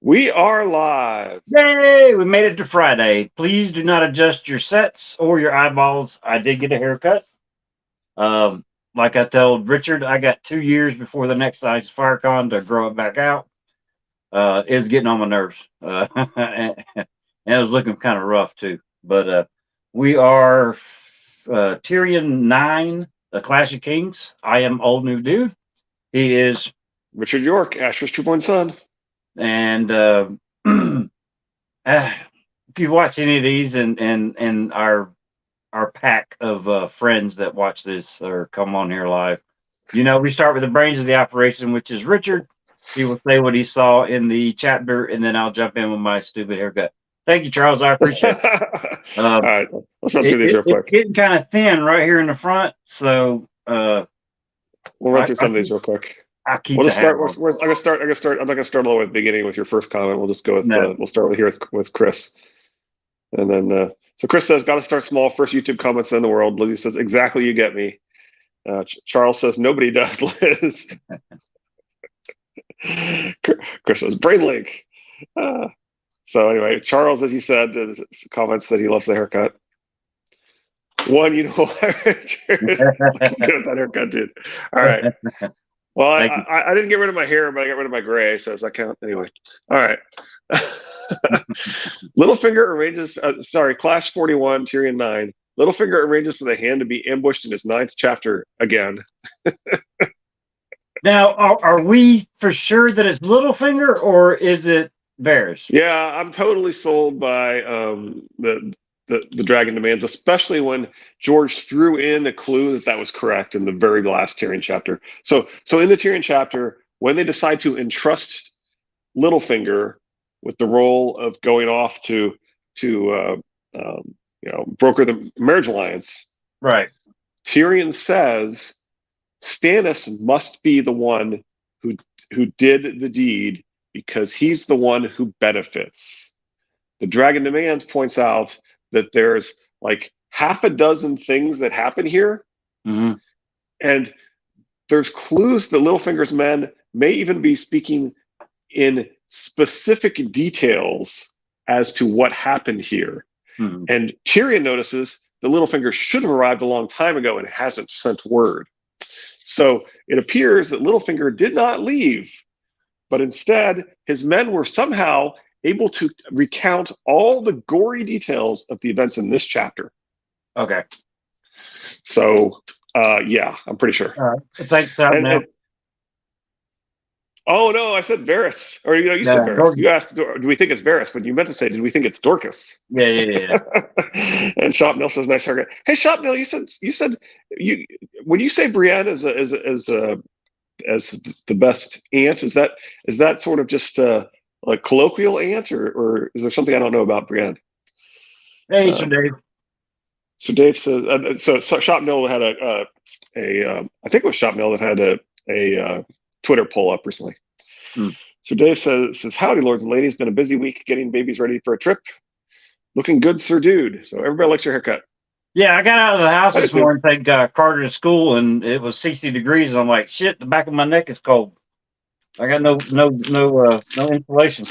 We are live. Yay! We made it to Friday. Please do not adjust your sets or your eyeballs. I did get a haircut. Like I told Richard, I got 2 years before the next size FireCon to grow it back out. It's getting on my nerves. And it was looking kind of rough too. But we are Tyrion 9, the Clash of Kings. I am Old New Dude. He is. Richard York, Asher's true-born son. And if you've watched any of these and our pack of friends that watch this or come on here live, we start with the brains of the operation, which is Richard. He will say what he saw in the chapter, and then I'll jump in with my stupid haircut. Thank you, Charles. I appreciate it. All right, let's run through these real quick. It's getting kind of thin right here in the front, so we'll run through some of these real quick. We'll just start. I'm gonna start. I'm not gonna start all the way at the beginning with your first comment. We'll just go with. We'll start with here with Chris, and then so Chris says, "Got to start small. First YouTube comments in the world." Lizzie says, "Exactly, you get me." Charles says, "Nobody does, Liz." Chris says, "Brain link." So anyway, Charles, as you said, comments that he loves the haircut. One, you know why, Richard? Good at that haircut, dude. All right. Well, I didn't get rid of my hair, but I got rid of my gray, so does that count? Anyway. All right. Littlefinger arranges, Clash 41, Tyrion 9. Littlefinger arranges for the hand to be ambushed in his 9th chapter again. Now, are we for sure that it's Littlefinger, or is it Varys? Yeah, I'm totally sold by the dragon demands, especially when George threw in a clue that was correct in the very last Tyrion chapter. So in the Tyrion chapter, when they decide to entrust Littlefinger with the role of going off to broker the marriage alliance, right? Tyrion says Stannis must be the one who did the deed because he's the one who benefits. The Dragon Demands points out that there's like half a dozen things that happen here. Mm-hmm. And there's clues that Littlefinger's men may even be speaking in specific details as to what happened here. Mm-hmm. And Tyrion notices that Littlefinger should have arrived a long time ago and hasn't sent word. So it appears that Littlefinger did not leave, but instead his men were somehow able to recount all the gory details of the events in this chapter. Okay. So, yeah, I'm pretty sure. Thanks, oh, no, I said Varys. Or, you said Varys. Dorcas. You asked, do we think it's Varys? But you meant to say, did we think it's Dorcas? Yeah. And Shopnell says, nice haircut. Hey, Shopnell, you said when you say Brienne as the best aunt, is that sort of just like colloquial aunt, or is there something I don't know about Brienne? Hey, Sir Dave. So Dave says, so Shopnell had I think it was Shopnell that had a Twitter poll up recently. So Dave says, howdy, lords and ladies. Been a busy week getting babies ready for a trip. Looking good, Sir Dude. So everybody likes your haircut. Yeah, I got out of the house this morning to take Carter to school, and it was 60 degrees. And I'm like, shit, the back of my neck is cold. I got no insulation.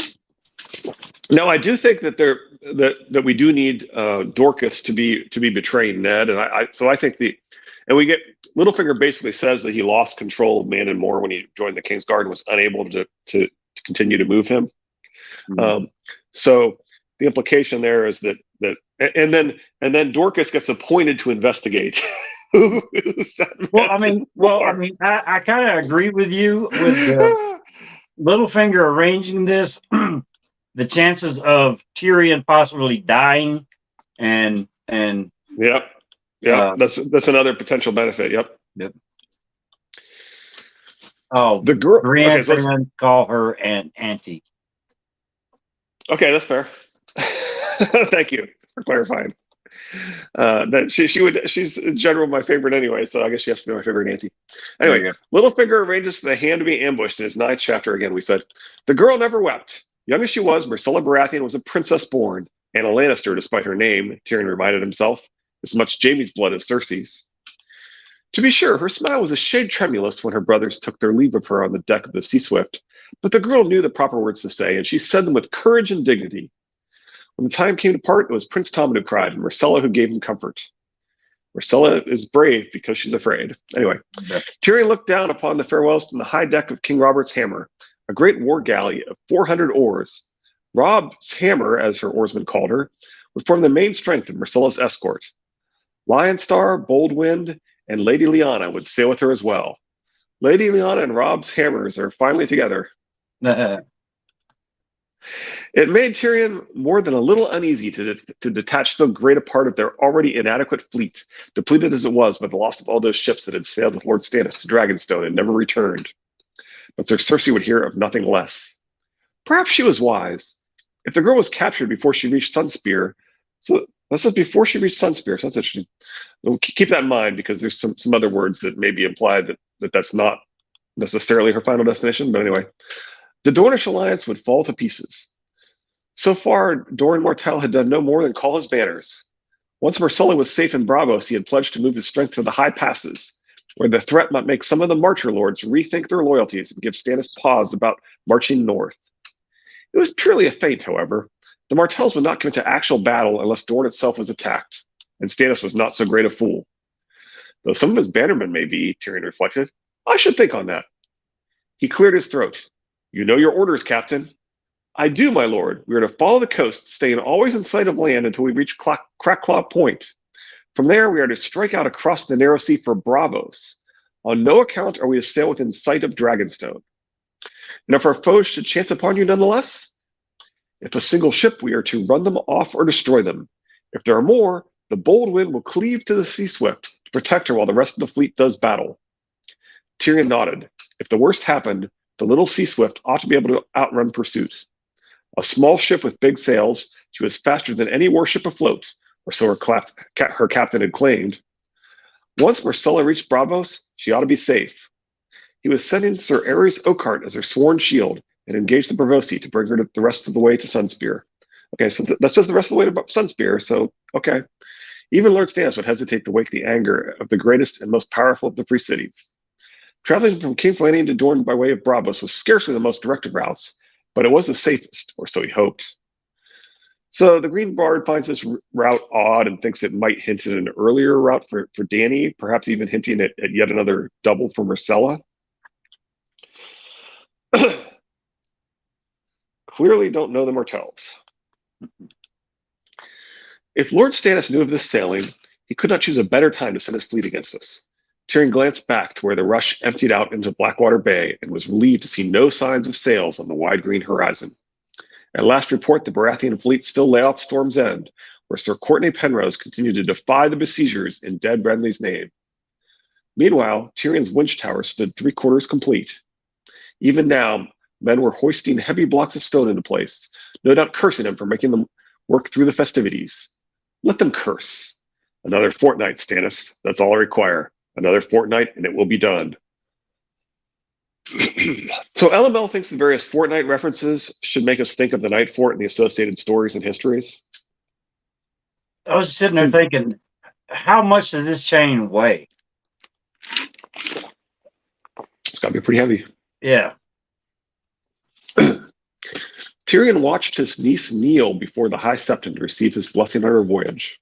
No, I do think that we do need Dorcas to be betraying Ned, and I think we get Littlefinger basically says that he lost control of Man and More when he joined the King's Guard and was unable to continue to move him. Mm-hmm. So the implication there is that and then Dorcas gets appointed to investigate. I kind of agree with you with Littlefinger arranging this. The chances of Tyrion possibly dying and yep. That's another potential benefit. Yep. Oh, the girl. Brienne fans call her an auntie. Okay, that's fair. Thank you for clarifying. That she's in general my favorite anyway, so I guess she has to be my favorite auntie. Anyway, Littlefinger arranges for the hand to be ambushed in his 9th chapter again. We said the girl never wept. Young as she was, Myrcella Baratheon was a princess born, and a Lannister, despite her name, Tyrion reminded himself, as much Jaime's blood as Cersei's. To be sure, her smile was a shade tremulous when her brothers took their leave of her on the deck of the Sea Swift, But the girl knew the proper words to say, and she said them with courage and dignity. When the time came to part, it was Prince Tommen who cried, and Marcella who gave him comfort. Marcella is brave because she's afraid. Anyway, Yeah. Tyrion looked down upon the farewells from the high deck of King Robert's hammer, a great war galley of 400 oars. Rob's hammer, as her oarsmen called her, would form the main strength of Marcella's escort. Lionstar, Boldwind, and Lady Lyanna would sail with her as well. Lady Lyanna and Rob's hammers are finally together. It made Tyrion more than a little uneasy to detach so great a part of their already inadequate fleet, depleted as it was by the loss of all those ships that had sailed with Lord Stannis to Dragonstone and never returned. But Sir Cersei would hear of nothing less. Perhaps she was wise. If the girl was captured before she reached Sunspear, so this is before she reached Sunspear, so that's interesting. We'll keep that in mind because there's some other words that maybe imply that's not necessarily her final destination. But anyway, the Dornish alliance would fall to pieces. So far, Doran Martell had done no more than call his banners. Once Marcella was safe in Braavos, he had pledged to move his strength to the high passes, where the threat might make some of the Marcher lords rethink their loyalties and give Stannis pause about marching north. It was purely a feint, however. The Martells would not commit to actual battle unless Dorne itself was attacked, and Stannis was not so great a fool. Though some of his bannermen may be, Tyrion reflected, I should think on that. He cleared his throat. You know your orders, Captain. I do, my lord. We are to follow the coast, staying always in sight of land until we reach Crackclaw Point. From there, we are to strike out across the narrow sea for Braavos. On no account are we to sail within sight of Dragonstone. And if our foes should chance upon you nonetheless, if a single ship, we are to run them off or destroy them. If there are more, the bold wind will cleave to the Sea Swift to protect her while the rest of the fleet does battle. Tyrion nodded. If the worst happened, the little Sea Swift ought to be able to outrun pursuit. A small ship with big sails, she was faster than any warship afloat, or so her captain had claimed. Once Marcella reached Braavos, she ought to be safe. He was sending Sir Aerys Oakheart as her sworn shield and engaged the Braavosi to bring her the rest of the way to Sunspear. Okay, so that says the rest of the way to Sunspear, so okay. Even Lord Stannis would hesitate to wake the anger of the greatest and most powerful of the free cities. Traveling from King's Landing to Dorne by way of Braavos was scarcely the most direct of routes, but it was the safest, or so he hoped. So the Green Bard finds this route odd and thinks it might hint at an earlier route for Dany, perhaps even hinting at yet another double for Marcella. Clearly don't know the Martells. If Lord Stannis knew of this sailing, he could not choose a better time to send his fleet against us. Tyrion glanced back to where the rush emptied out into Blackwater Bay and was relieved to see no signs of sails on the wide green horizon. At last report, the Baratheon fleet still lay off Storm's End, where Sir Courtenay Penrose continued to defy the besiegers in dead Renly's name. Meanwhile, Tyrion's winch tower stood 3/4 complete. Even now, men were hoisting heavy blocks of stone into place, no doubt cursing him for making them work through the festivities. Let them curse. Another fortnight, Stannis. That's all I require. Another fortnight, and it will be done. So LML thinks the various fortnight references should make us think of the Night Fort and the associated stories and histories. I was sitting there thinking, how much does this chain weigh? It's got to be pretty heavy. Yeah. Tyrion watched his niece kneel before the High Septon to receive his blessing on her voyage.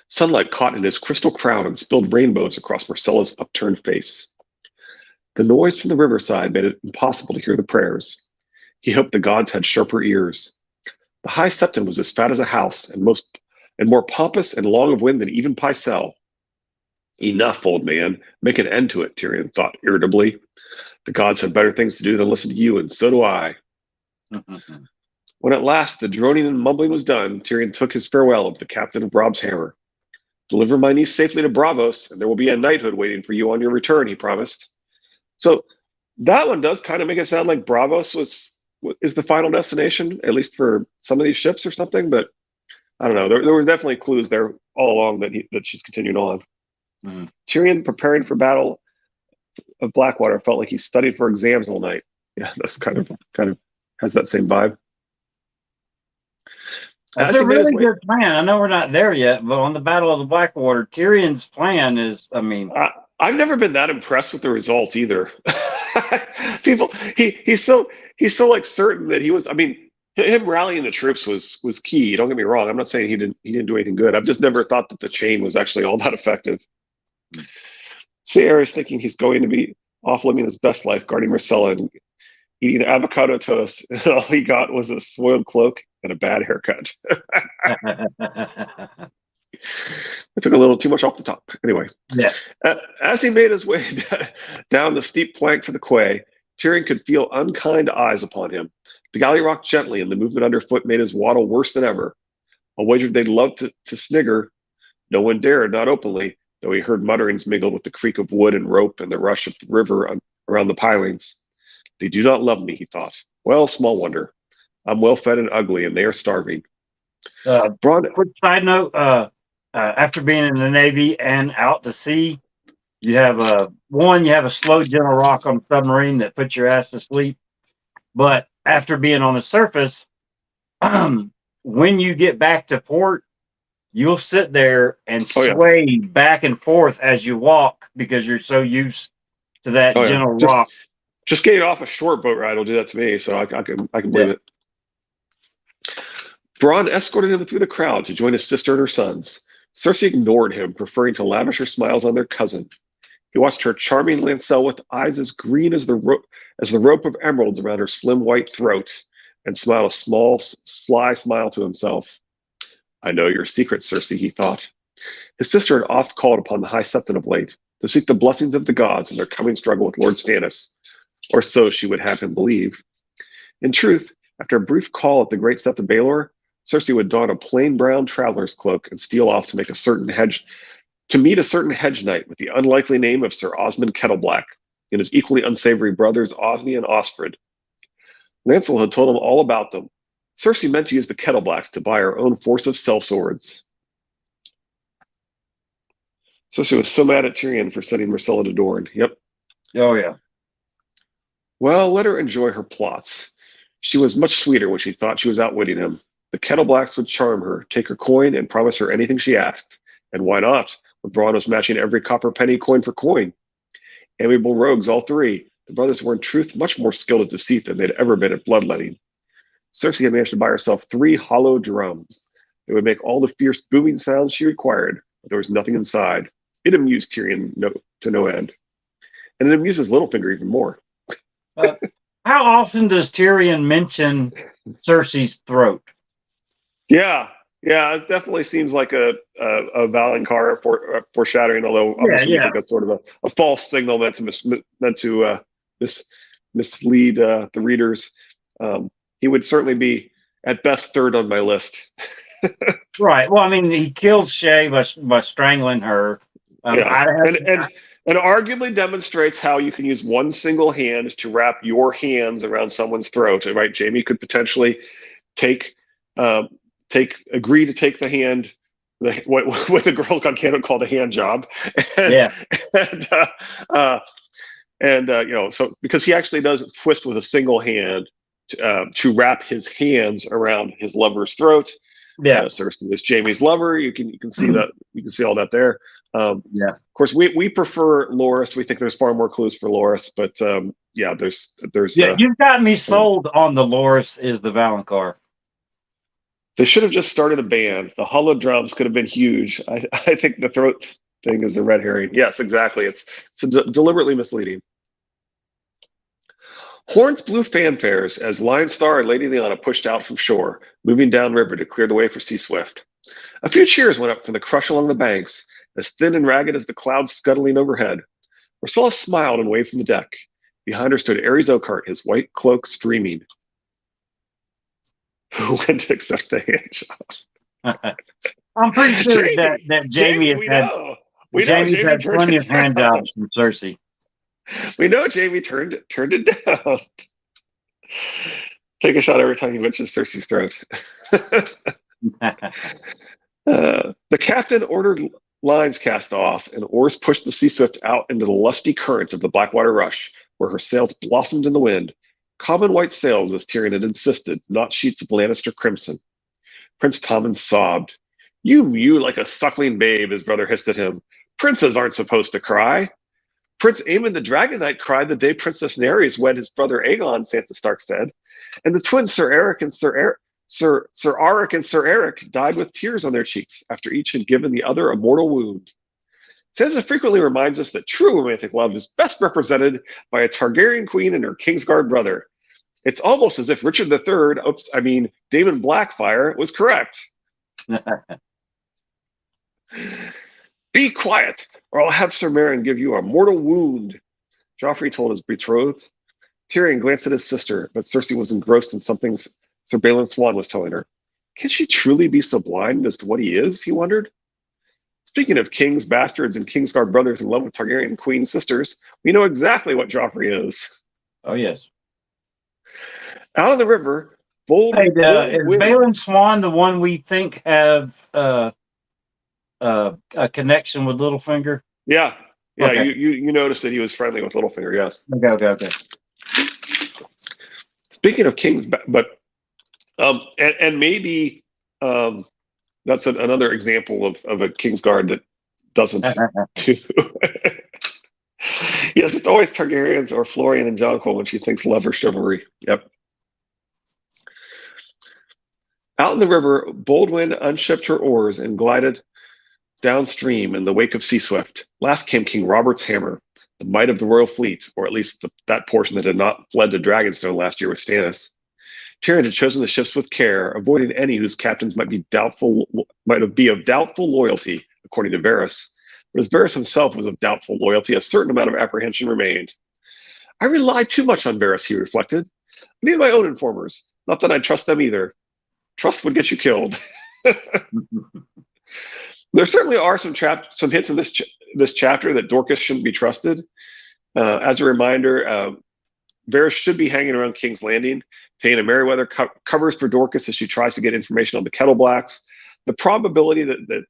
Sunlight caught in his crystal crown and spilled rainbows across Marcella's upturned face. The noise from the riverside made it impossible to hear the prayers. He hoped the gods had sharper ears. The High Septon was as fat as a house and more pompous and long of wind than even Pycelle. Enough, old man. Make an end to it, Tyrion thought irritably. The gods have better things to do than listen to you, and so do I. When at last the droning and mumbling was done, Tyrion took his farewell of the captain of Rob's hammer. Deliver my niece safely to Braavos, and there will be a knighthood waiting for you on your return, he promised. So that one does kind of make it sound like Braavos is the final destination, at least for some of these ships or something. But I don't know. There were definitely clues there all along that she's continued on. Tyrion, preparing for battle of Blackwater, felt like he studied for exams all night. Yeah, that's kind of has that same vibe. That's a really good plan. I know we're not there yet, but on the Battle of the Blackwater, Tyrion's plan is, I mean, I've never been that impressed with the results either. People, he's so like certain that he was. I mean, him rallying the troops was key. Don't get me wrong. I'm not saying he didn't do anything good. I've just never thought that the chain was actually all that effective. Sierra is thinking he's going to be off living his best life, guarding Marcella and eating avocado toast, and all he got was a soiled cloak and a bad haircut. I took a little too much off the top. Anyway, Yeah. as he made his way down the steep plank to the quay, Tyrion could feel unkind eyes upon him. The galley rocked gently, and the movement underfoot made his waddle worse than ever. A wager they'd love to snigger. No one dared, not openly, though he heard mutterings mingled with the creak of wood and rope and the rush of the river around the pilings. They do not love me, he thought. Well, small wonder. I'm well fed and ugly, and they are starving. Braun, Quick side note: after being in the Navy and out to sea, you have a slow, gentle rock on the submarine that puts your ass to sleep. But after being on the surface, when you get back to port, you'll sit there and oh yeah, sway back and forth as you walk because you're so used to that oh yeah. gentle Just rock. just getting off a short boat ride will do that to me, so I can believe Yeah. it. Braun escorted him through the crowd to join his sister and her sons. Cersei ignored him, preferring to lavish her smiles on their cousin. He watched her charming lancel with eyes as green as the rope of emeralds around her slim white throat, and smiled a small, sly smile to himself. I know your secret, Cersei, he thought. His sister had oft called upon the High Septon of late to seek the blessings of the gods in their coming struggle with Lord Stannis, or so she would have him believe. In truth, after a brief call at the great Sept of Baelor, Cersei would don a plain brown traveler's cloak and steal off to meet a certain hedge knight with the unlikely name of Sir Osmond Kettleblack and his equally unsavory brothers Osney and Osfred. Lancel had told him all about them. Cersei meant to use the Kettleblacks to buy her own force of sellswords. Cersei was so mad at Tyrion for sending Marcella to Dorne. Yep. Oh yeah. Well, let her enjoy her plots. She was much sweeter when she thought she was outwitting him. The Kettleblacks would charm her, take her coin, and promise her anything she asked. And why not, when Braun was matching every copper penny coin for coin? Amiable rogues, all three, the brothers were in truth much more skilled at deceit than they'd ever been at bloodletting. Cersei had managed to buy herself 3 hollow drums. They would make all the fierce booming sounds she required, but there was nothing inside. It amused Tyrion to no end. And it amuses Littlefinger even more. Uh, how often does Tyrion mention Cersei's throat? Yeah, yeah, it definitely seems like a Valonqar foreshadowing. Although Yeah, obviously we yeah. think that's sort of a false signal meant to mislead the readers. He would certainly be at best third on my list. Right. Well, I mean, he killed Shay by strangling her. Yeah, I have. and arguably demonstrates how you can use one single hand to wrap your hands around someone's throat. Right, Jamie could potentially take um, agree to take the hand, what the Girls Gone Canon call the hand job, and Yeah. and so because he actually does twist with a single hand to wrap his hands around his lover's throat. Yeah. Cersei is Jamie's lover. You can see that, you can see all that there. Yeah. Of course, we prefer Loras. We think there's far more clues for Loras, but yeah, there's Yeah. You've got me sold on the Loras is the Valonqar. they should have just started a band. The hollow drums could have been huge. I think the throat thing is a red herring. Yes, exactly. It's deliberately misleading. Horns blew fanfares as Lion Star and Lady Lyanna pushed out from shore, moving downriver to clear the way for Sea Swift. A few cheers went up from the crush along the banks, as thin and ragged as the clouds scuttling overhead. Marcella smiled and waved from the deck. Behind her stood Ares Oakheart, his white cloak streaming. Who went to accept the handjob? I'm pretty sure that Jamie has we had know. We know Jamie's Jamie had turned plenty it of hand down. jobs from Cersei. We know Jamie turned it down. Take a shot every time he mentions Cersei's throat. The captain ordered lines cast off, and oars pushed the Sea Swift out into the lusty current of the Blackwater Rush, where her sails blossomed in the wind. Common white sails, as Tyrion had insisted, not sheets of Lannister crimson. Prince Tommen sobbed. You mew like a suckling babe, his brother hissed at him. Princes aren't supposed to cry. Prince Aemon the Dragon Knight cried the day Princess Nerys wed his brother Aegon, Sansa Stark said. And the twins Sir Eric and Sir Auric and Sir Eric died with tears on their cheeks after each had given the other a mortal wound. Sansa frequently reminds us that true romantic love is best represented by a Targaryen queen and her Kingsguard brother. It's almost as if Richard III, Daemon Blackfire, was correct. Be quiet, or I'll have Sir Meryn give you a mortal wound, Joffrey told his betrothed. Tyrion glanced at his sister, but Cersei was engrossed in something Sir Balon Swan was telling her. Can she truly be so blind as to what he is, he wondered? Speaking of kings, bastards, and Kingsguard brothers in love with Targaryen queen sisters, we know exactly what Joffrey is. Oh, yes. Out on the river, bold Is women. Balon Swan the one we think have a connection with Littlefinger? Yeah. Okay. You noticed that he was friendly with Littlefinger, yes. Okay. Speaking of kings, but and maybe that's another example of a Kingsguard that doesn't do. Yes, it's always Targaryens or Florian and Jonquil when she thinks love or chivalry. Yep. Out in the river, Boldwyn unshipped her oars and glided downstream in the wake of Sea Swift. Last came King Robert's hammer, the might of the royal fleet, or at least that portion that had not fled to Dragonstone last year with Stannis. Tyrion had chosen the ships with care, avoiding any whose captains might be of doubtful loyalty, according to Varys. But as Varys himself was of doubtful loyalty, a certain amount of apprehension remained. I rely too much on Varys, he reflected. I need my own informers. Not that I trust them either. Trust would get you killed. There certainly are some hints in this chapter that Dorcas shouldn't be trusted. As a reminder, Varys should be hanging around King's Landing. Taena Merryweather covers for Dorcas as she tries to get information on the Kettleblacks. The probability that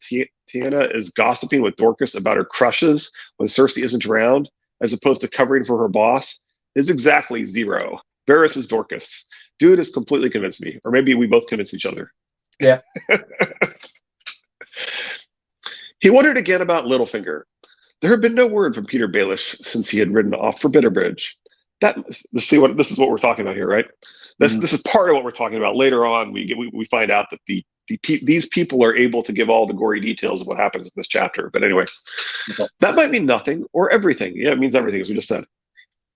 Taena is gossiping with Dorcas about her crushes when Cersei isn't around, as opposed to covering for her boss, is exactly zero. Varys is Dorcas. Dude has completely convinced me, or maybe we both convinced each other. Yeah. He wondered again about Littlefinger. There had been no word from Peter Baelish since he had ridden off for Bitterbridge. This is what we're talking about here, right? This is part of what we're talking about. Later on, we find out that these people are able to give all the gory details of what happens in this chapter. But anyway, that might mean nothing or everything. Yeah, it means everything, as we just said.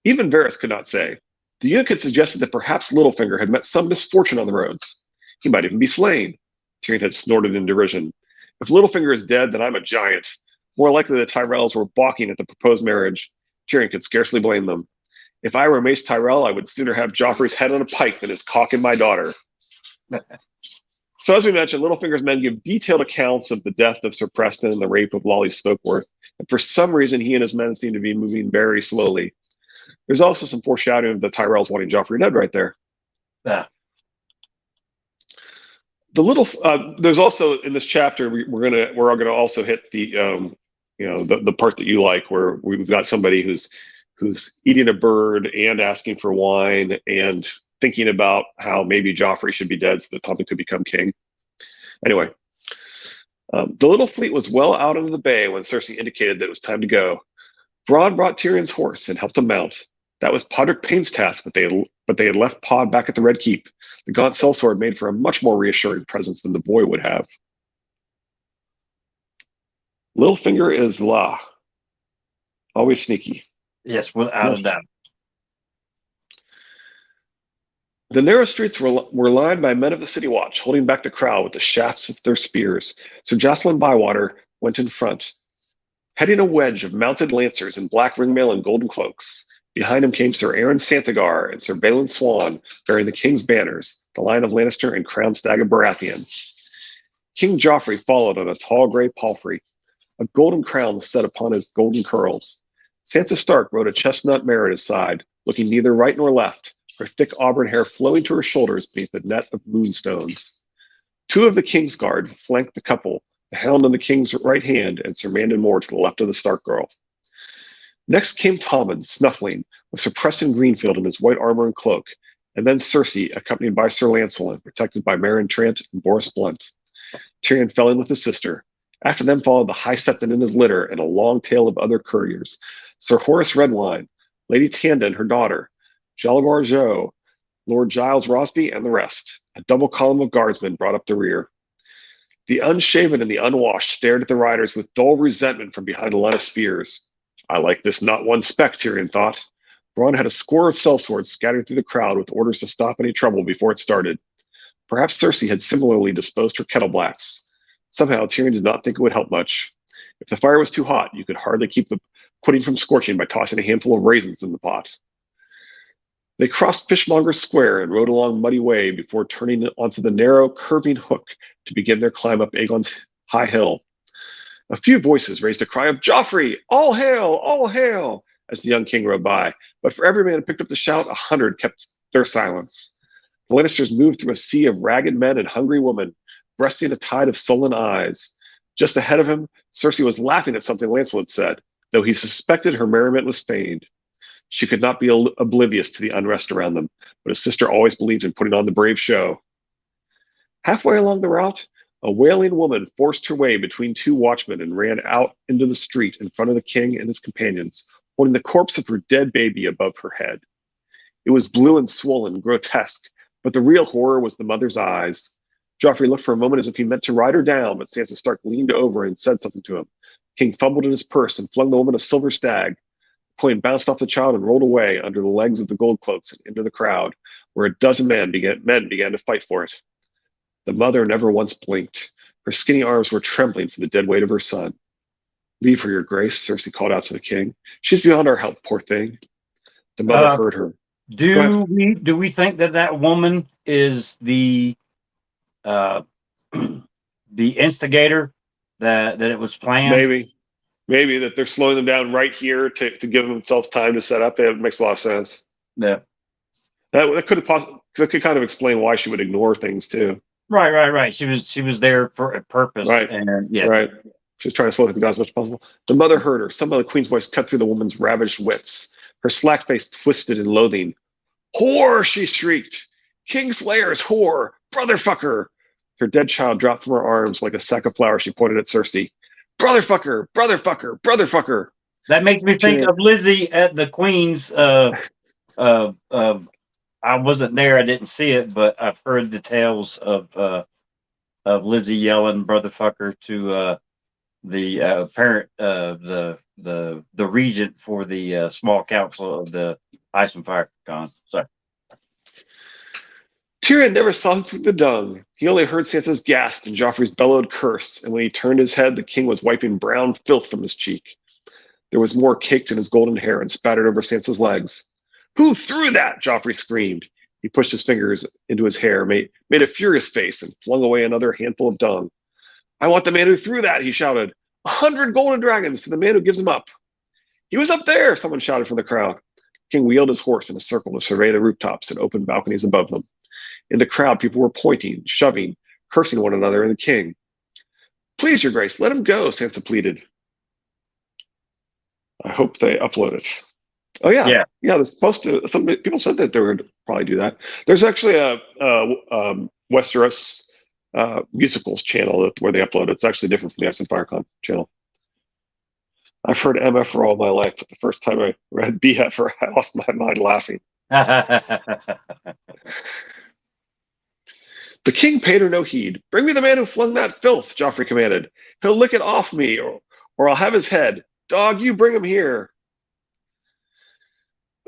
Even Varys could not say. The eunuch had suggested that perhaps Littlefinger had met some misfortune on the roads. He might even be slain. Tyrion had snorted in derision. If Littlefinger is dead, then I'm a giant. More likely the Tyrells were balking at the proposed marriage. Tyrion could scarcely blame them. If I were Mace Tyrell, I would sooner have Joffrey's head on a pike than his cock in my daughter. So as we mentioned, Littlefinger's men give detailed accounts of the death of Sir Preston and the rape of Lolly Stokeworth. And for some reason, he and his men seem to be moving very slowly. There's also some foreshadowing of the Tyrells wanting Joffrey dead right there. Yeah. There's also in this chapter we're gonna also hit the part that you like, where we've got somebody who's eating a bird and asking for wine and thinking about how maybe Joffrey should be dead so that Tommen could become king. Anyway, the little fleet was well out into the bay when Cersei indicated that it was time to go. Bronn brought Tyrion's horse and helped him mount. That was Podrick Payne's task, but they had left Pod back at the Red Keep. The gaunt sellsword made for a much more reassuring presence than the boy would have. Littlefinger is always sneaky. Yes, without a doubt. The narrow streets were lined by men of the City Watch, holding back the crowd with the shafts of their spears. Sir Jocelyn Bywater went in front, heading a wedge of mounted lancers in black ringmail and golden cloaks. Behind him came Sir Aaron Santagar and Sir Balon Swan, bearing the king's banners, the Lion of Lannister and Crowned Stag of Baratheon. King Joffrey followed on a tall gray palfrey, a golden crown set upon his golden curls. Sansa Stark rode a chestnut mare at his side, looking neither right nor left, her thick auburn hair flowing to her shoulders beneath the net of moonstones. Two of the King's Guard flanked the couple, the Hound on the King's right hand and Sir Mandon Moore to the left of the Stark girl. Next came Tommen, snuffling, with Sir Preston Greenfield in his white armor and cloak, and then Cersei, accompanied by Sir Lancelot, protected by Meryn Trant and Boris Blunt. Tyrion fell in with his sister. After them followed the High Septon and his litter, and a long tail of other couriers. Sir Horace Redwine, Lady Tanda and her daughter, Jalabar Joe, Lord Giles Rosby, and the rest. A double column of guardsmen brought up the rear. The unshaven and the unwashed stared at the riders with dull resentment from behind a line of spears. I like this not one speck, Tyrion thought. Bronn had a score of sellswords scattered through the crowd with orders to stop any trouble before it started. Perhaps Cersei had similarly disposed her kettleblacks. Somehow, Tyrion did not think it would help much. If the fire was too hot, you could hardly keep the pudding from scorching by tossing a handful of raisins in the pot. They crossed Fishmonger's Square and rode along Muddy Way before turning onto the narrow, curving hook to begin their climb up Aegon's high hill. A few voices raised a cry of "Joffrey! All hail! All hail!" as the young king rode by, but for every man who picked up the shout, 100 kept their silence. The Lannisters moved through a sea of ragged men and hungry women, breasting a tide of sullen eyes. Just ahead of him, Cersei was laughing at something Lancelot said, though he suspected her merriment was feigned. She could not be oblivious to the unrest around them, but his sister always believed in putting on the brave show. Halfway along the route, a wailing woman forced her way between two watchmen and ran out into the street in front of the king and his companions, holding the corpse of her dead baby above her head. It was blue and swollen, grotesque, but the real horror was the mother's eyes. Joffrey looked for a moment as if he meant to ride her down, but Sansa Stark leaned over and said something to him. The king fumbled in his purse and flung the woman a silver stag. The coin bounced off the child and rolled away under the legs of the gold cloaks and into the crowd, where a dozen men began to fight for it. The mother never once blinked. Her skinny arms were trembling for the dead weight of her son. "Leave her, your grace," Cersei called out to the king. "She's beyond our help, poor thing." The mother heard her. Do we think that woman is the the instigator, that it was planned? Maybe that they're slowing them down right here to give themselves time to set up. It makes a lot of sense. Yeah, that could kind of explain why she would ignore things too. Right. She was there for a purpose. Right. And yeah. Right. She was trying to slow things down as much as possible. The mother heard her. Some of the queen's voice cut through the woman's ravaged wits. Her slack face twisted in loathing. "Whore!" she shrieked. "Kingslayer's whore! Brotherfucker!" Her dead child dropped from her arms like a sack of flowers. She pointed at Cersei. "Brotherfucker! Brotherfucker! Brotherfucker!" That makes me think of Lizzie at the Queen's. I wasn't there. I didn't see it, but I've heard the tales of Lizzie yelling "brotherfucker" to the parent, the regent for the small council of the Ice and Fire Con. Sorry. Tyrion never saw him through the dung. He only heard Sansa's gasp and Joffrey's bellowed curse, and when he turned his head, the king was wiping brown filth from his cheek. There was more caked in his golden hair and spattered over Sansa's legs. "Who threw that?" Joffrey screamed. He pushed his fingers into his hair, made a furious face, and flung away another handful of dung. "I want the man who threw that," he shouted. 100 golden dragons to the man who gives them up." "He was up there," someone shouted from the crowd. The king wheeled his horse in a circle to survey the rooftops and open balconies above them. In the crowd, people were pointing, shoving, cursing one another and the king. "Please, your grace, let him go," Sansa pleaded. I hope they upload it. Oh yeah. They're supposed to. Some people said that they would probably do that. There's actually a Westeros musicals channel where they upload it. It's actually different from the Ice and Firecon channel. I've heard MF for all my life, but the first time I read BF, I lost my mind laughing. The king paid her no heed. "Bring me the man who flung that filth," Joffrey commanded. "He'll lick it off me, or I'll have his head. Dog, you bring him here."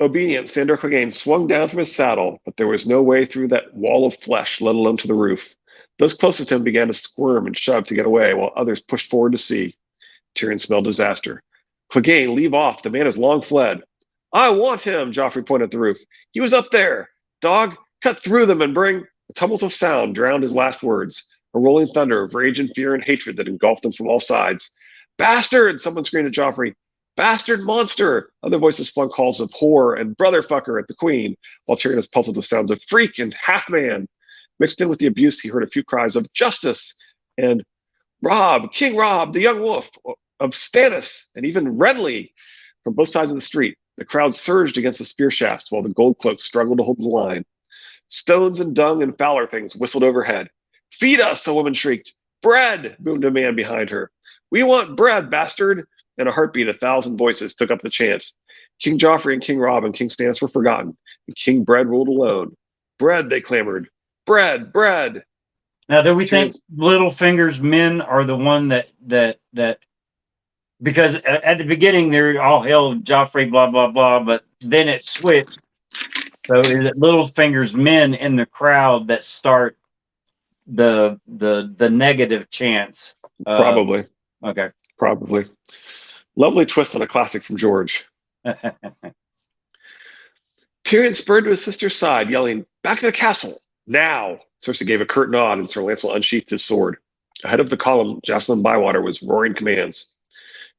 Obedient, Sandor Clegane swung down from his saddle, but there was no way through that wall of flesh, let alone to the roof. Those closest to him began to squirm and shove to get away, while others pushed forward to see. Tyrion smelled disaster. "Clegane, leave off. The man has long fled." "I want him," Joffrey pointed at the roof. "He was up there. Dog, cut through them and bring—" A tumult of sound drowned his last words, a rolling thunder of rage and fear and hatred that engulfed them from all sides. "Bastard!" someone screamed at Joffrey. "Bastard monster!" Other voices flung calls of whore and brotherfucker at the queen, while Tyrion was pelted with sounds of freak and half-man. Mixed in with the abuse, he heard a few cries of "justice" and "Robb, King Robb, the young wolf," of Stannis, and even Renly. From both sides of the street, the crowd surged against the spear shafts while the gold cloaks struggled to hold the line. Stones and dung and fouler things whistled overhead. "Feed us," a woman shrieked. "Bread," boomed a man behind her. We want bread, bastard! In a heartbeat, 1,000 voices took up the chant. King Joffrey and King Robb and King Stannis were forgotten, and King Bread ruled alone. Bread, they clamored. Bread, bread! Now, do we think Tyrion's Littlefinger's men are the one that because at the beginning they're all hail Joffrey, blah blah blah, but then it switched. So is it Littlefinger's men in the crowd that start the negative chants? probably. Okay. Probably. Lovely twist on a classic from George. Tyrion spurred to his sister's side, yelling, "Back to the castle! Now!" Cersei gave a curt nod, and Sir Lancel unsheathed his sword. Ahead of the column, Jocelyn Bywater was roaring commands.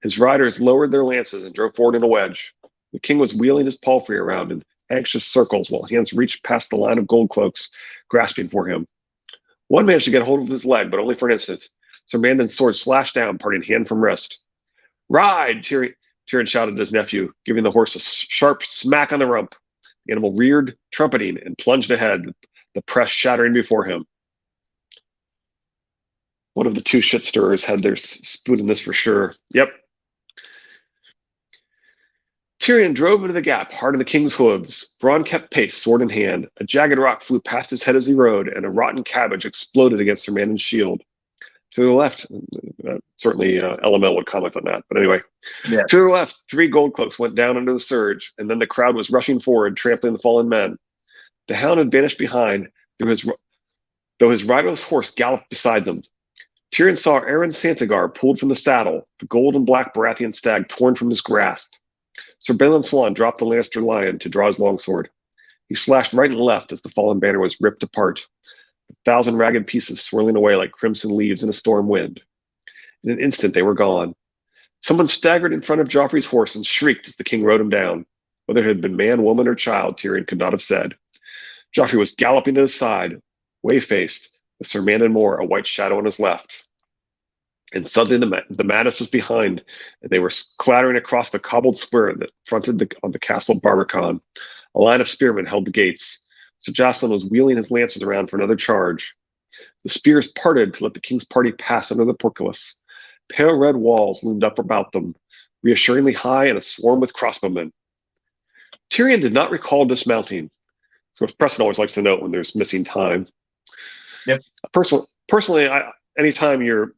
His riders lowered their lances and drove forward in a wedge. The king was wheeling his palfrey around in anxious circles while hands reached past the line of gold cloaks, grasping for him. One managed to get hold of his leg, but only for an instant. Sir Mandan's sword slashed down, parting hand from wrist. "Ride!" Tyrion shouted at his nephew, giving the horse a sharp smack on the rump. The animal reared, trumpeting, and plunged ahead, the press shattering before him. One of the two shit stirrers had their spoon in this for sure. Yep. Tyrion drove into the gap, hard in the king's hooves. Bronn kept pace, sword in hand. A jagged rock flew past his head as he rode, and a rotten cabbage exploded against Sir Mandan's shield. To the left, certainly LML would comment on that, but anyway. Yeah. To the left, 3 gold cloaks went down under the surge, and then the crowd was rushing forward, trampling the fallen men. The hound had vanished behind, though his riderless horse galloped beside them. Tyrion saw Aron Santagar pulled from the saddle, the gold and black Baratheon stag torn from his grasp. Sir Balon Swan dropped the Lannister lion to draw his longsword. He slashed right and left as the fallen banner was ripped apart, 1,000 ragged pieces swirling away like crimson leaves in a storm wind. In an instant, they were gone. Someone staggered in front of Joffrey's horse and shrieked as the king rode him down. Whether it had been man, woman, or child, Tyrion could not have said. Joffrey was galloping at his side, whey-faced, with Sir Mandan Moore, a white shadow on his left. And suddenly the madness was behind, and they were clattering across the cobbled square that fronted on the castle Barbican. A line of spearmen held the gates. Sir Jocelyn was wheeling his lances around for another charge. The spears parted to let the king's party pass under the portcullis. Pale red walls loomed up about them, reassuringly high and aswarm with crossbowmen. Tyrion did not recall dismounting. So Preston always likes to note when there's missing time. Yep. Personally, anytime you're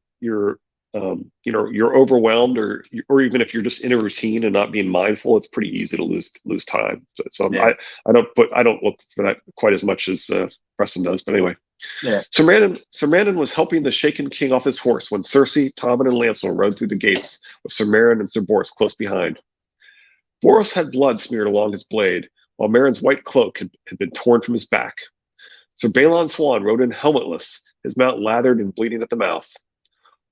overwhelmed, or even if you're just in a routine and not being mindful, it's pretty easy to lose time. So yeah. I don't look for that quite as much as Preston does. But anyway, yeah. Sir Mandan was helping the shaken king off his horse when Cersei, Tommen, and Lancel rode through the gates with Sir Meryn and Sir Boros close behind. Boros had blood smeared along his blade, while Meryn's white cloak had been torn from his back. Sir Balon Swan rode in helmetless, his mount lathered and bleeding at the mouth.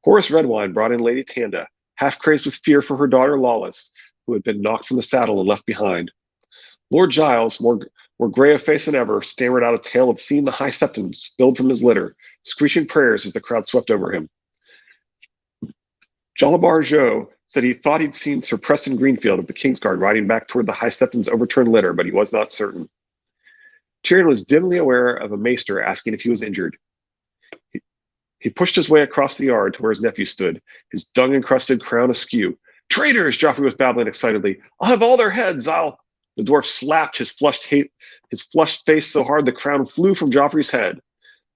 Horace Redwine brought in Lady Tanda, half crazed with fear for her daughter Lawless, who had been knocked from the saddle and left behind. Lord Giles, more gray of face than ever, stammered out a tale of seeing the High Septon spilled from his litter, screeching prayers as the crowd swept over him. Jalabar Jo said he thought he'd seen Sir Preston Greenfield of the Kingsguard riding back toward the High Septon's overturned litter, but he was not certain. Tyrion was dimly aware of a maester asking if he was injured. He pushed his way across the yard to where his nephew stood, his dung-encrusted crown askew. "Traitors!" Joffrey was babbling excitedly. "I'll have all their heads! The dwarf slapped his flushed face so hard the crown flew from Joffrey's head.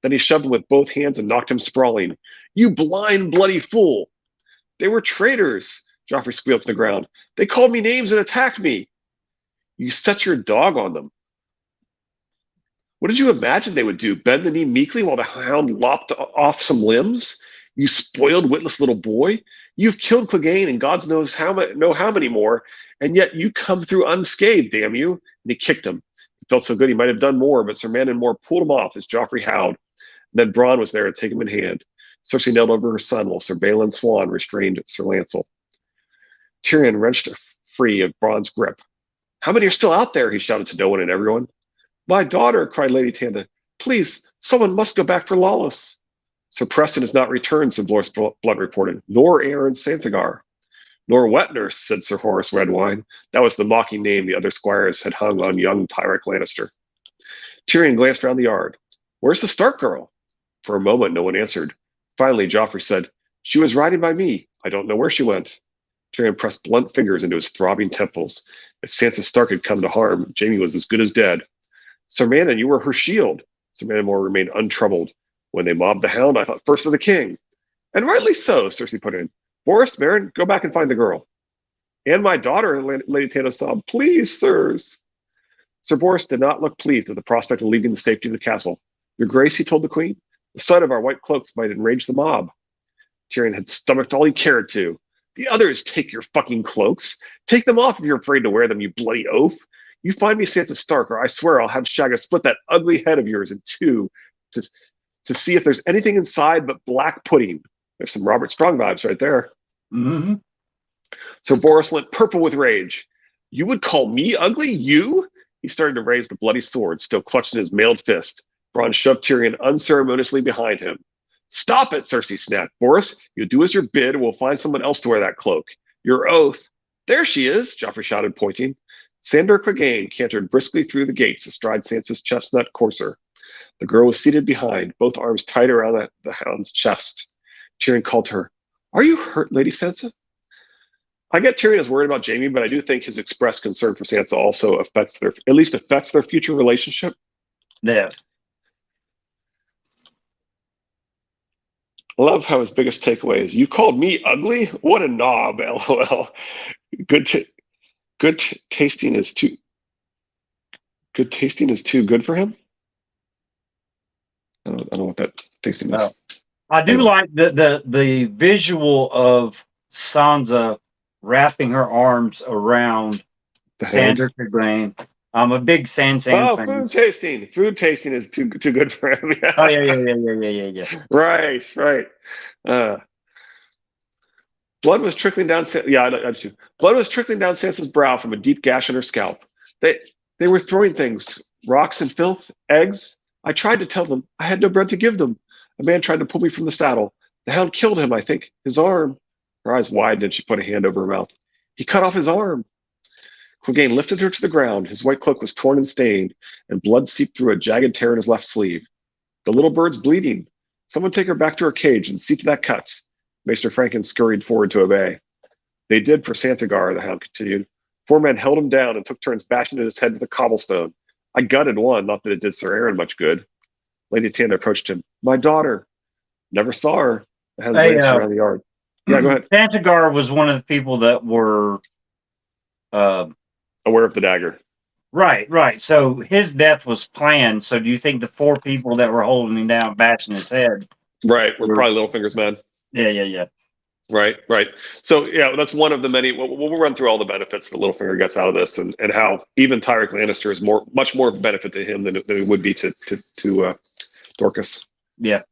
Then he shoved him with both hands and knocked him sprawling. "You blind, bloody fool!" "They were traitors!" Joffrey squealed to the ground. "They called me names and attacked me." "You set your dog on them. What did you imagine they would do? Bend the knee meekly while the hound lopped off some limbs? You spoiled, witless little boy. You've killed Clegane and God knows how many more, and yet you come through unscathed, damn you." And he kicked him. He felt so good he might have done more, but Sir Mandan Moore pulled him off as Joffrey howled. Then Bronn was there to take him in hand. Cersei knelt over her son while Sir Balon Swan restrained Sir Lancel. Tyrion wrenched free of Bronn's grip. "How many are still out there?" he shouted to no one and everyone. "My daughter," cried Lady Tanda. "Please, someone must go back for Lawless." "Sir Preston has not returned," Sir Boros Blunt reported, "nor Aron Santagar." "Nor wet nurse," said Sir Horace Redwine. That was the mocking name the other squires had hung on young Tyrek Lannister. Tyrion glanced round the yard. "Where's the Stark girl?" For a moment, no one answered. Finally, Joffrey said, She was riding by me. I don't know where she went. Tyrion pressed blunt fingers into his throbbing temples. If Sansa Stark had come to harm, Jaime was as good as dead. Sir Manon, you were her shield. Sir Manamore remained untroubled. When they mobbed the Hound, I thought first of the king. And rightly so, Cersei put in. Boris, Meryn, go back and find the girl. And my daughter, Lady Tana sobbed. Please, sirs. Sir Boris did not look pleased at the prospect of leaving the safety of the castle. Your Grace, he told the Queen, the sight of our white cloaks might enrage the mob. Tyrion had stomached all he cared to. The others take your fucking cloaks. Take them off if you're afraid to wear them, you bloody oaf. You find me Sansa Stark, or I swear I'll have Shagga split that ugly head of yours in two to see if there's anything inside but black pudding. There's some Robert Strong vibes right there. Mm-hmm. So Boris went purple with rage. You would call me ugly? You? He started to raise the bloody sword, still clutched in his mailed fist. Bronn shoved Tyrion unceremoniously behind him. Stop it, Cersei snapped. Boris, you do as you're bid, and we'll find someone else to wear that cloak. Your oath. There she is, Joffrey shouted, pointing. Sandor Clegane cantered briskly through the gates astride Sansa's chestnut courser. The girl was seated behind, both arms tight around the Hound's chest. Tyrion called to her. Are you hurt, Lady Sansa? I get Tyrion is worried about Jaime, but I do think his expressed concern for Sansa also affects their future relationship. Yeah. I love how his biggest takeaway is, you called me ugly? What a knob, LOL. Good tasting is too good for him? I don't know what that tasting is. I do like the visual of Sansa wrapping her arms around Sandor Clegane. I'm a big Sansa fan. Food tasting is too good for him. Oh yeah. Right. Blood was trickling down. Blood was trickling down Sansa's brow from a deep gash in her scalp. They were throwing things, rocks and filth, eggs. I tried to tell them I had no bread to give them. A man tried to pull me from the saddle. The Hound killed him, I think. His arm. Her eyes widened and she put a hand over her mouth. He cut off his arm. Clegane lifted her to the ground. His white cloak was torn and stained, and blood seeped through a jagged tear in his left sleeve. The little bird's bleeding. Someone take her back to her cage and see to that cut. Maester Franken scurried forward to obey. They did for Santagar, the Hound continued. 4 men held him down and took turns bashing at his head with a cobblestone. I gutted one, not that it did Sir Aaron much good. Lady Tanda approached him. My daughter. Never saw her. The Hound glanced around the yard. Yeah, go ahead. Santagar was one of the people that were aware of the dagger. Right. So his death was planned. So do you think the 4 people that were holding him down, bashing his head, were probably Littlefinger's men? Yeah. Right. So yeah, that's one of the many. We'll run through all the benefits that Littlefinger gets out of this, and how even Tyrek Lannister is much more benefit to him than it would be to Dorcas. Yeah.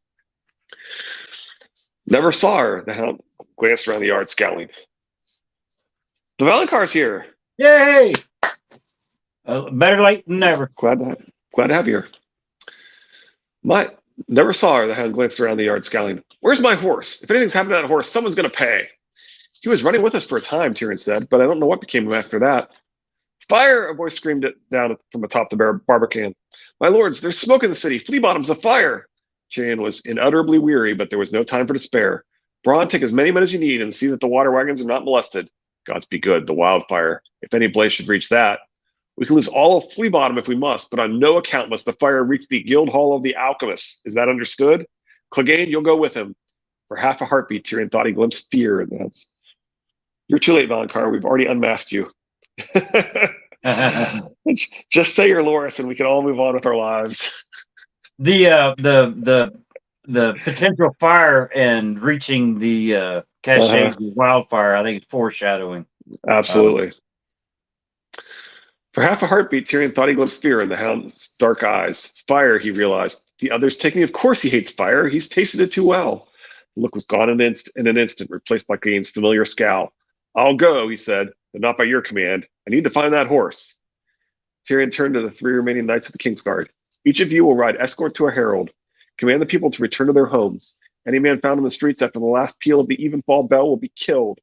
Never saw her. The Hound glanced around the yard, scowling. The Valencar's here. Yay! Better late than never. Glad to have you here. Never saw her. The Hound glanced around the yard, scowling. Where's my horse? If anything's happened to that horse, someone's going to pay. He was running with us for a time, Tyrion said, but I don't know what became of him after that. Fire! A voice screamed it down from atop the barbican. My lords, there's smoke in the city. Flea Bottom's afire. Tyrion was unutterably weary, but there was no time for despair. Bronn, take as many men as you need and see that the water wagons are not molested. Gods be good, the wildfire. If any blaze should reach that. We can lose all of Flea Bottom if we must, but on no account must the fire reach the guild hall of the alchemists. Is that understood? Clegane, you'll go with him. For half a heartbeat, Tyrion thought he glimpsed fear in that. You're too late, Valonqar. We've already unmasked you. Just say your Loras and we can all move on with our lives. The potential fire and reaching the cachet of wildfire, I think it's foreshadowing. Absolutely. For half a heartbeat, Tyrion thought he glimpsed fear in the Hound's dark eyes. Fire, he realized. The other's taking. Of course he hates fire. He's tasted it too well. The look was gone in an instant, replaced by Clegane's familiar scowl. I'll go, he said, but not by your command. I need to find that horse. Tyrion turned to the 3 remaining knights of the Kingsguard. Each of you will ride escort to a herald. Command the people to return to their homes. Any man found in the streets after the last peal of the evenfall bell will be killed.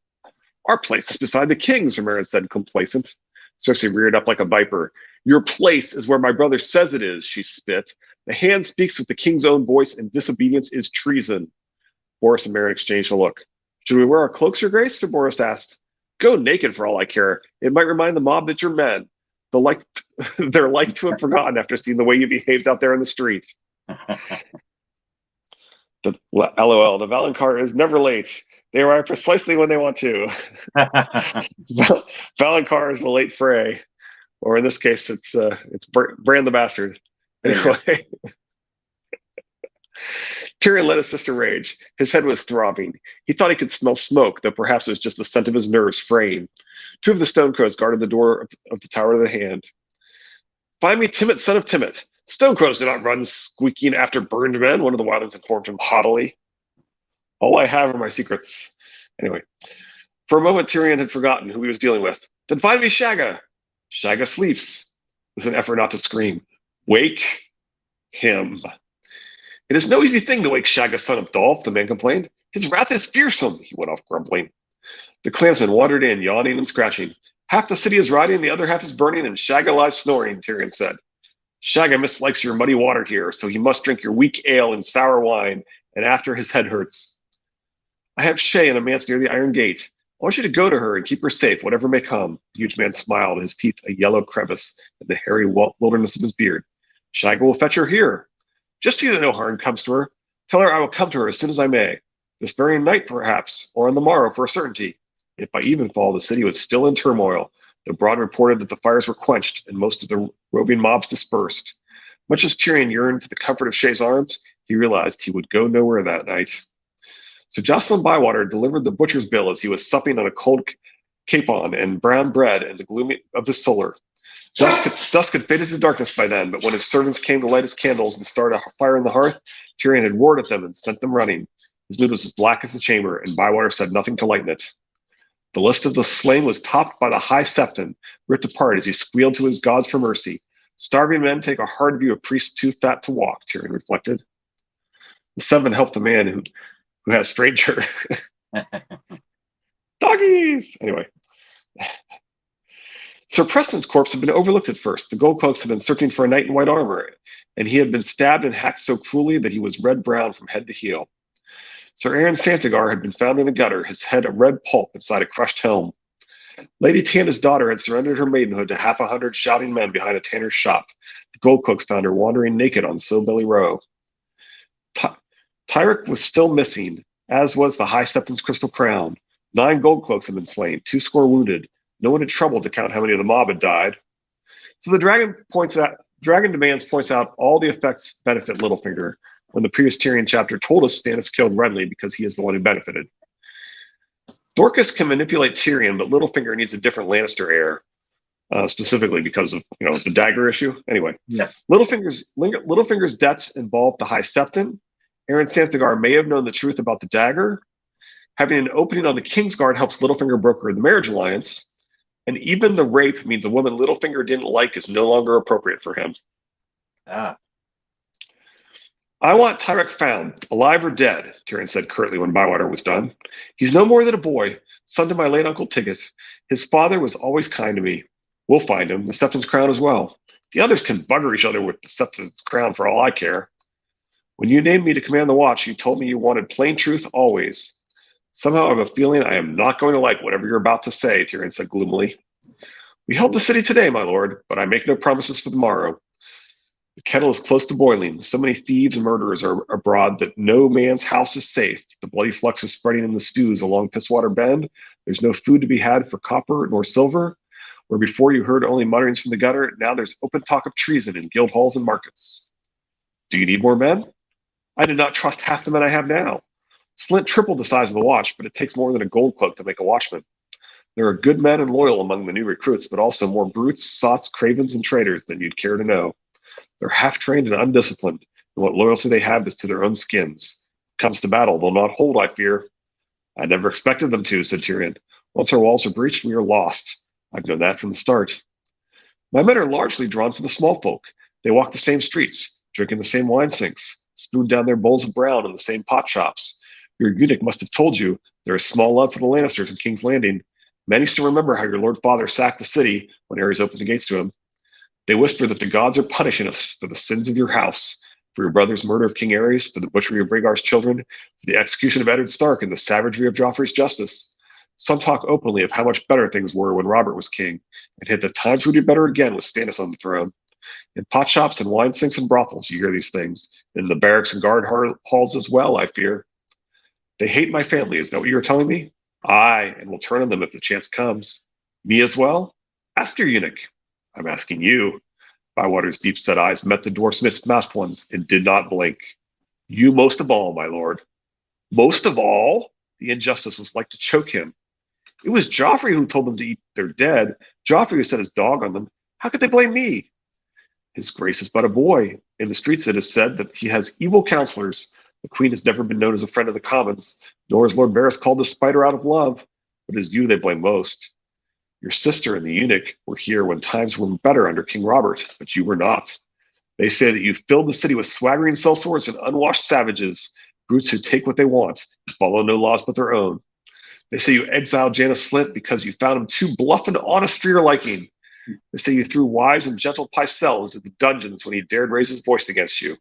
Our place is beside the king's, Rhaenyra said, complacent. Cersei reared up like a viper. Your place is where my brother says it is, she spit. The hand speaks with the king's own voice, and disobedience is treason. Boris and Meryn exchanged a look. Should we wear our cloaks, your grace? Sir Boris asked. Go naked for all I care. It might remind the mob that you're men. They'll like, they're like to have forgotten after seeing the way you behaved out there in the street. LOL, the Valonqar is never late. They arrive precisely when they want to. Valonqar is the late fray, or in this case, it's Bran the Bastard. Anyway, Tyrion let his sister rage. His head was throbbing. He thought he could smell smoke, though perhaps it was just the scent of his nerves fraying. Two of the Stonecrows guarded the door of the Tower of the Hand. Find me Timett, son of Timett. Stonecrows do not run squeaking after burned men, one of the wildlings informed him haughtily. All I have are my secrets. Anyway, for a moment, Tyrion had forgotten who he was dealing with. Then find me Shagga. Shagga sleeps, with an effort not to scream. Wake him. It is no easy thing to wake Shagga, son of Dolph, the man complained. His wrath is fearsome, he went off grumbling. The clansmen wandered in, yawning and scratching. Half the city is rotting, the other half is burning, and Shagga lies snoring, Tyrion said. Shagga mislikes your muddy water here, so he must drink your weak ale and sour wine, and after his head hurts. I have Shay in a manse near the Iron Gate. I want you to go to her and keep her safe, whatever may come. The huge man smiled, his teeth a yellow crevice in the hairy wilderness of his beard. Shagga will fetch her here. Just see that no harm comes to her. Tell her I will come to her as soon as I may. This very night, perhaps, or on the morrow for a certainty. If by evenfall the city was still in turmoil, the Broad reported that the fires were quenched and most of the roving mobs dispersed. Much as Tyrion yearned for the comfort of Shay's arms, he realized he would go nowhere that night. So Jocelyn Bywater delivered the butcher's bill as he was supping on a cold capon and brown bread in the gloom of his solar. Dusk had faded to darkness by then, but when his servants came to light his candles and start a fire in the hearth, Tyrion had roared at them and sent them running. His mood was as black as the chamber, and Bywater said nothing to lighten it. The list of the slain was topped by the High Septon, ripped apart as he squealed to his gods for mercy. Starving men take a hard view of priests too fat to walk, Tyrion reflected. The seven helped a man who has stranger. Doggies! Anyway. Sir Preston's corpse had been overlooked at first. The gold cloaks had been searching for a knight in white armor, and he had been stabbed and hacked so cruelly that he was red-brown from head to heel. Sir Aaron Santigar had been found in a gutter, his head a red pulp inside a crushed helm. Lady Tanda's daughter had surrendered her maidenhood to 100 shouting men behind a tanner's shop. The gold cloaks found her wandering naked on Silbelly Row. Tyrek was still missing, as was the High Septon's crystal crown. 9 gold cloaks had been slain, 2 score wounded. No one had troubled to count how many of the mob had died. So the Dragon Demands points out all the effects benefit Littlefinger, when the previous Tyrion chapter told us Stannis killed Renly because he is the one who benefited. Dorcas can manipulate Tyrion, but Littlefinger needs a different Lannister heir, specifically because of the dagger issue. Anyway, yeah. Littlefinger's debts involved the High Septon. Aaron Santigar may have known the truth about the dagger. Having an opening on the Kingsguard helps Littlefinger broker the marriage alliance. And even the rape means a woman Littlefinger didn't like is no longer appropriate for him. Ah. I want Tyrek found, alive or dead, Tyrion said curtly when Bywater was done. He's no more than a boy, son to my late Uncle Tigget. His father was always kind to me. We'll find him, the Septon's crown as well. The others can bugger each other with the Septon's crown for all I care. When you named me to command the watch, you told me you wanted plain truth always. Somehow I have a feeling I am not going to like whatever you're about to say, Tyrion said gloomily. We held the city today, my lord, but I make no promises for the morrow. The kettle is close to boiling. So many thieves and murderers are abroad that no man's house is safe. The bloody flux is spreading in the stews along Pisswater Bend. There's no food to be had for copper nor silver. Where before you heard only mutterings from the gutter, now there's open talk of treason in guild halls and markets. Do you need more men? I did not trust half the men I have now. Slint tripled the size of the watch, but it takes more than a gold cloak to make a watchman. There are good men and loyal among the new recruits, but also more brutes, sots, cravens, and traitors than you'd care to know. They're half-trained and undisciplined, and what loyalty they have is to their own skins. Comes to battle, they'll not hold, I fear. I never expected them to, said Tyrion. Once our walls are breached, we are lost. I've known that from the start. My men are largely drawn from the small folk. They walk the same streets, drink in the same wine sinks, spoon down their bowls of brown in the same pot shops. Your eunuch must have told you there is small love for the Lannisters in King's Landing. Many still remember how your Lord Father sacked the city when Aerys opened the gates to him. They whisper that the gods are punishing us for the sins of your house. For your brother's murder of King Ares, for the butchery of Rhaegar's children, for the execution of Eddard Stark, and the savagery of Joffrey's justice. Some talk openly of how much better things were when Robert was king, and hint that times would be better again with Stannis on the throne. In pot shops and wine sinks and brothels, you hear these things. In the barracks and guard halls as well, I fear. They hate my family, is that what you are telling me? Aye, and will turn on them if the chance comes. Me as well? Ask your eunuch. I'm asking you. Bywater's deep-set eyes met the dwarfsmith's masked ones and did not blink. You most of all, my lord. Most of all? The injustice was like to choke him. It was Joffrey who told them to eat their dead. Joffrey who set his dog on them. How could they blame me? His grace is but a boy. In the streets it is said that he has evil counselors. The queen has never been known as a friend of the commons, nor is Lord Varys called the spider out of love. But it is you they blame most. Your sister and the eunuch were here when times were better under King Robert, but you were not. They say that you filled the city with swaggering sellswords and unwashed savages, brutes who take what they want and follow no laws but their own. They say you exiled Janos Slynt because you found him too bluff and honest for your liking. They say you threw wise and gentle Pycelle into the dungeons when he dared raise his voice against you.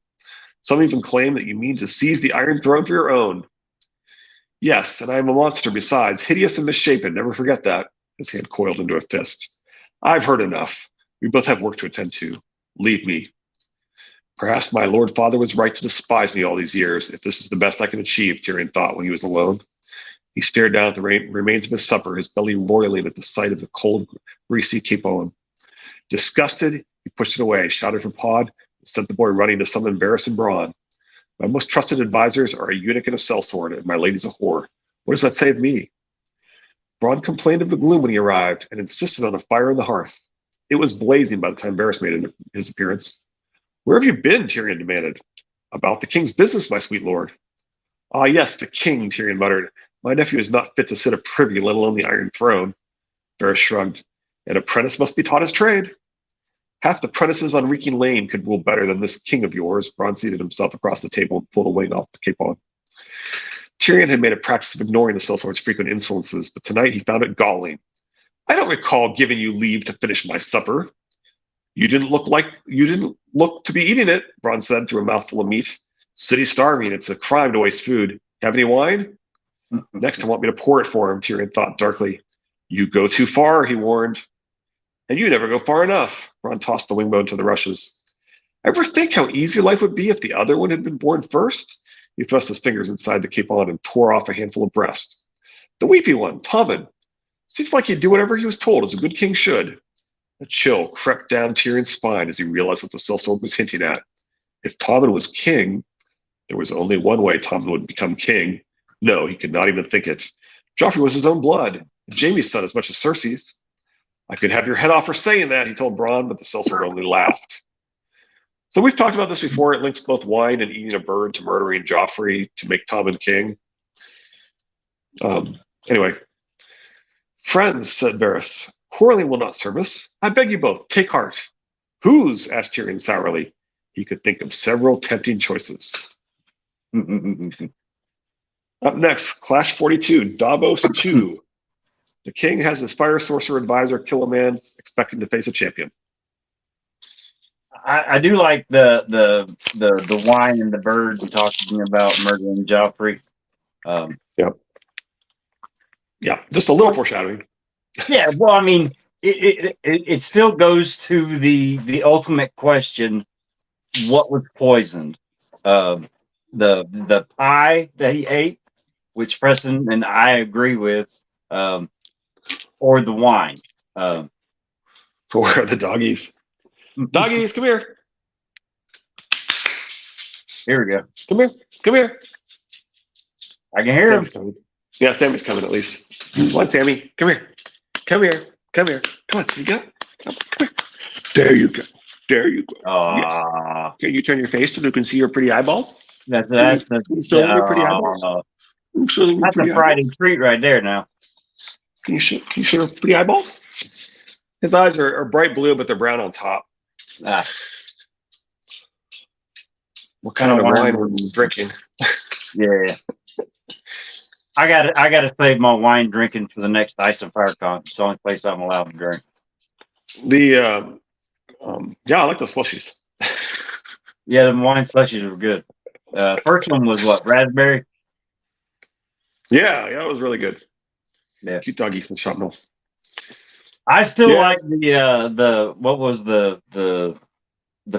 Some even claim that you mean to seize the Iron Throne for your own. Yes, and I am a monster besides, hideous and misshapen, never forget that. His hand coiled into a fist. I've heard enough. We both have work to attend to. Leave me. Perhaps my Lord Father was right to despise me all these years, if this is the best I can achieve, Tyrion thought when he was alone. He stared down at the remains of his supper, his belly roiling at the sight of the cold, greasy capon. Disgusted, he pushed it away, shouted for Pod, and sent the boy running to summon Varys and Bronn. My most trusted advisors are a eunuch and a sellsword, and my lady's a whore. What does that say of me? Bronn complained of the gloom when he arrived, and insisted on a fire in the hearth. It was blazing by the time Varys made his appearance. Where have you been? Tyrion demanded. About the king's business, my sweet lord. Ah, yes, the king, Tyrion muttered. My nephew is not fit to sit a privy, let alone the Iron Throne. Varys shrugged. An apprentice must be taught his trade. Half the apprentices on Reeking Lane could rule better than this king of yours. Bronn seated himself across the table and pulled a wing off the capon. Tyrion had made a practice of ignoring the sellsword's frequent insolences, but tonight he found it galling. I don't recall giving you leave to finish my supper. You didn't look to be eating it, Bronn said through a mouthful of meat. City's starving. It's a crime to waste food. Have any wine? Next, I want me to pour it for him, Tyrion thought darkly. You go too far, he warned. And you never go far enough. Bronn tossed the wingbone to the rushes. Ever think how easy life would be if the other one had been born first? He thrust his fingers inside the capon and tore off a handful of breast. The weepy one, Tommen. Seems like he'd do whatever he was told, as a good king should. A chill crept down Tyrion's spine as he realized what the sellsword was hinting at. If Tommen was king, there was only one way Tommen would become king. No, he could not even think it. Joffrey was his own blood, Jaime's son as much as Cersei's. I could have your head off for saying that, he told Bronn, but the sellsword only laughed. So we've talked about this before. It links both wine and eating a bird to murdering Joffrey to make Tommen king. Anyway. Friends, said Varys, quarreling will not serve us. I beg you both, take heart. Whose? Asked Tyrion sourly. He could think of several tempting choices. Up next, Clash 42, Davos 2. The king has his fire sorcerer advisor kill a man expecting to face a champion. I do like the wine and the bird talking about murdering Joffrey. Yeah, just a little foreshadowing. Yeah, well, I mean, it still goes to the ultimate question: what was poisoned? The pie that he ate, which Preston and I agree with, or the wine. Where are the doggies? Doggies, come here. Here we go. Come here. Come here. I can hear him. Coming. Yeah, Sammy's coming at least. Come on, Sammy. Come here. Come here. Come here. Come on. You got it? Come here. There you go. There you go. Yes. Can you turn your face so we can see your pretty eyeballs? That's your pretty eyeballs. That's a Friday treat right there now. Can you show your pretty eyeballs? His eyes are bright blue, but they're brown on top. What kind of wine were you drinking? Yeah. I gotta save my wine drinking for the next Ice and Fire Con. It's the only place I'm allowed to drink. I like the slushies. Yeah, the wine slushies were good. First one was what, raspberry? Yeah, it was really good. Yeah. Cute doggies and shrapnel. I still Yeah, like the what was the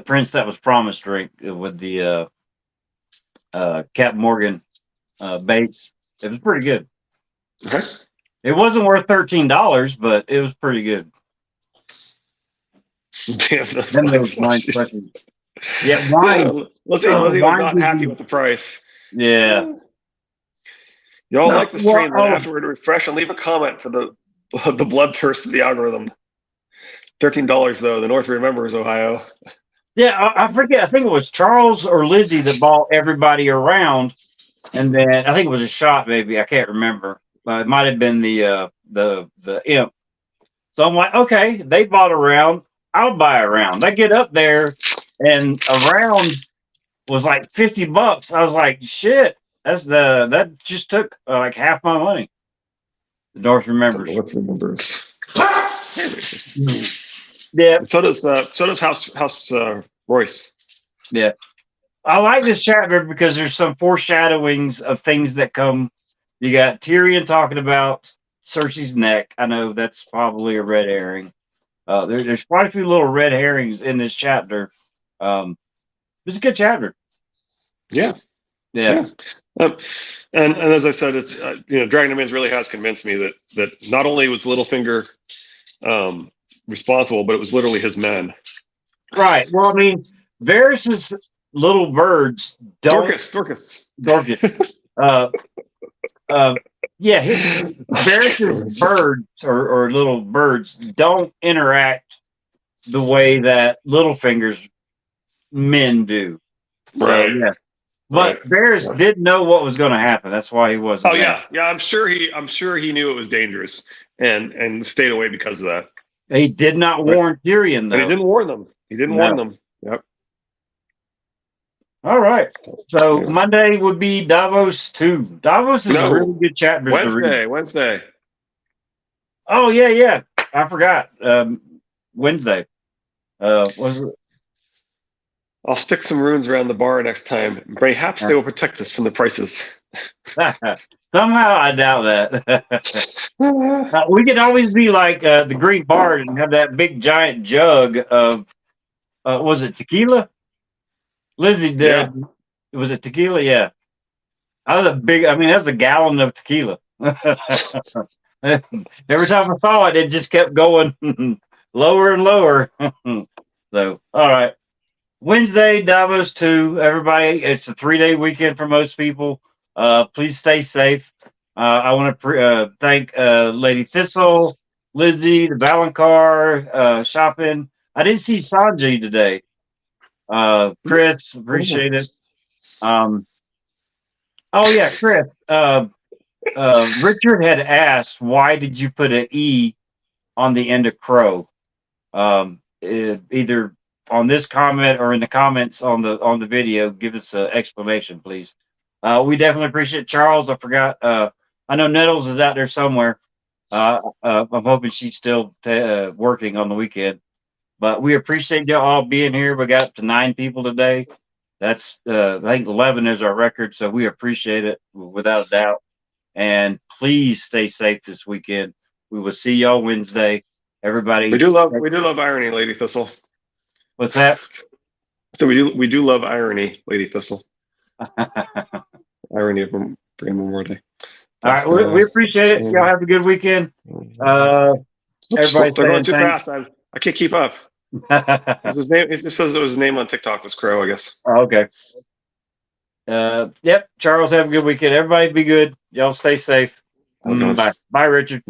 Prince That Was Promised drink with the Cap Morgan base. It was pretty good. okay. It wasn't worth $13, but it was pretty good. Damn those Then wine those wine slushies. slushies. Yeah, Yeah, wine. Lizzie was Wine not gives happy you. with the price. Yeah. Y'all No. like the Well. stream, then afterward refresh and leave a comment for the the bloodthirst of the algorithm. $13 though. The North remembers Ohio. Yeah. I forget. I think it was Charles or Lizzie that bought everybody around, and then I think it was a shot. Maybe I can't remember. It might have been the imp. So I'm like, okay, they bought a round. I'll buy a round. I get up there, and a round was like $50. I was like, shit, that just took like half my money. The North The remembers. North remembers. Yeah, And so does House Royce. yeah. I like this chapter because there's some foreshadowings of things that come. You got Tyrion talking about Cersei's neck. I know that's probably a red herring. There's quite a few little red herrings in this chapter. It's a good chapter. Yeah, Yeah. yeah. Um, and as I said, it's Dragon of Mins really has convinced me that not only was Littlefinger responsible, but it was literally his men. Right. Well, I mean, Varys's little birds don't. Dorcas. Dorcas. Uh, uh, yeah, Varys's birds or little birds don't interact the way that Littlefinger's men do. So Right. yeah, but Right. Varys did know what was going to happen. That's why he wasn't. Oh there. yeah. I'm sure he knew it was dangerous and stayed away because of that. He did not Right. warn Tyrion though. But he didn't warn them. He didn't warn them. Yep. All right. So Yeah. Monday would be Davos 2. Davos is a really good chapter to read. Wednesday. Oh yeah. I forgot. Wednesday. Was it? I'll stick some runes around the bar next time. Perhaps they will protect us from the prices. Somehow I doubt that. We could always be like the Green Bard and have that big giant jug of was it tequila? Lizzie did. Yeah. Was it tequila? Yeah. I was that's a gallon of tequila. Every time I saw it, it just kept going lower and lower. So, all right. Wednesday, Davos 2. Everybody, it's a 3-day weekend for most people. Please stay safe. I want to thank Lady Thistle, Lizzie, the Valencar, Shopping. I didn't see Sanjay today. Chris, appreciate it. Oh yeah, Chris. Richard had asked, why did you put an E on the end of Crow? Either on this comment or in the comments on the video, give us an explanation, please. We definitely appreciate it. Charles. I forgot. I know Nettles is out there somewhere. I'm hoping she's still working on the weekend. But we appreciate you all being here. We got up to 9 people today. That's I think 11 is our record, so we appreciate it without a doubt. And please stay safe this weekend. We will see y'all Wednesday. Everybody, we do love irony, Lady Thistle. What's that? So we do love irony, Lady Thistle. Irony of Memorial Day. All right, we appreciate it. Y'all have a good weekend. Everybody, they're going too fast. I can't keep up. His name. It just says it was his name on TikTok was Crow, I guess. Oh, okay. Yep. Charles, have a good weekend. Everybody, be good. Y'all stay safe. Bye. Bye, Richard.